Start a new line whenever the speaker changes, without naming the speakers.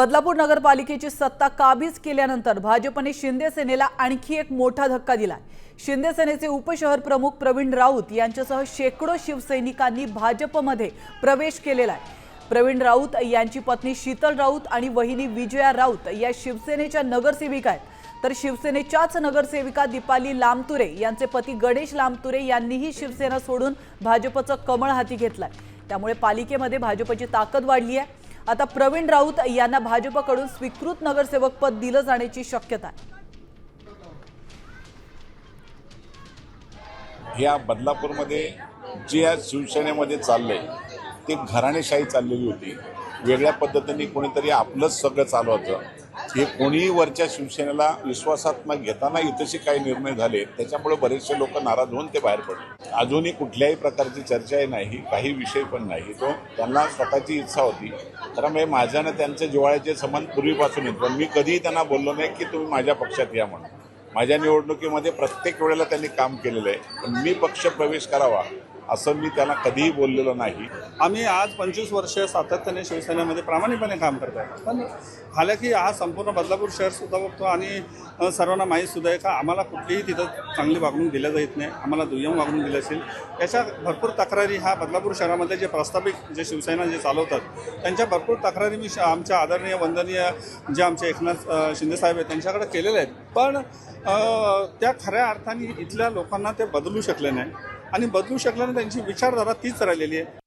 बदलापूर नगरपालिकेची सत्ता काबीज केल्यानंतर भाजपने शिंदे सेनेला आणखी एक मोठा धक्का दिलाय। शिंदे सेनेचे उपशहर प्रमुख प्रवीण राऊत यांच्यासह शेकडो शिवसैनिकांनी भाजपमध्ये प्रवेश केलेला आहे। प्रवीण राऊत यांची पत्नी शीतल राऊत आणि वहिनी विजया राऊत या शिवसेनेच्या नगरसेविका आहेत, तर शिवसेनेच्याच नगरसेविका दीपाली लामतुरे यांचे पती गणेश लामतुरे यांनीही शिवसेना सोडून भाजपचं कमळ हाती घेतलंय। त्यामुळे पालिकेमध्ये भाजपची ताकद वाढली आहे। आता प्रवीण राऊत यांना भाजपकडून स्वीकृत नगरसेवक पद दिलं जाण्याची शक्यता आहे।
या बदलापूरमध्ये जे या शिवसेनेमध्ये चाललंय ते घराणेशाही चाललेली होती। वेगळ्या पद्धतीने कोणीतरी आपलंच सगळं चालवतं। हे कोणीही वरच्या शिवसेनेला विश्वासात न घेताना इतसे काही निर्णय झाले, त्याच्यामुळे बरेचसे लोक नाराज होऊन ते बाहेर पडले। अजूनही कुठल्याही प्रकारची चर्चाही नाही, काही विषय पण नाही। तो त्यांना स्वतःची इच्छा होती, कारण माझ्या ना त्यांचे जिव्हाळ्याचे संबंध पूर्वीपासून आहेत, पण मी कधीही त्यांना बोललो नाही की तुम्ही माझ्या पक्षात या म्हणून। माझ्या निवडणुकीमध्ये प्रत्येक वेळेला त्यांनी काम केलेलं आहे, पण मी पक्ष प्रवेश करावा असं मी त्यांना कधीही बोललेलो नाही।
आम्ही आज 25 वर्ष सातत्याने शिवसेनेमध्ये प्रामाणिकपणे काम करत आहे, पण हालाकी हा संपूर्ण बदलापूर शहर सुद्धा बघतो आणि सर्वांना माहीत सुद्धा आहे का आम्हाला कुठलीही तिथं चांगली वागणूक दिल्या जात नाही, आम्हाला दुय्यम वागणूक दिली असेल। याच्या भरपूर तक्रारी ह्या बदलापूर शहरामध्ये जे प्रस्थापित जे शिवसेना जे चालवतात त्यांच्या भरपूर तक्रारी मी आमच्या आदरणीय वंदनीय जे आमचे एकनाथ शिंदेसाहेब आहेत त्यांच्याकडे केलेले आहेत, पण त्या खऱ्या अर्थाने इथल्या लोकांना ते बदलू शकले नाही आणि बदलू शकल्याने त्यांची विचारधारा तीच राहिलेली आहे।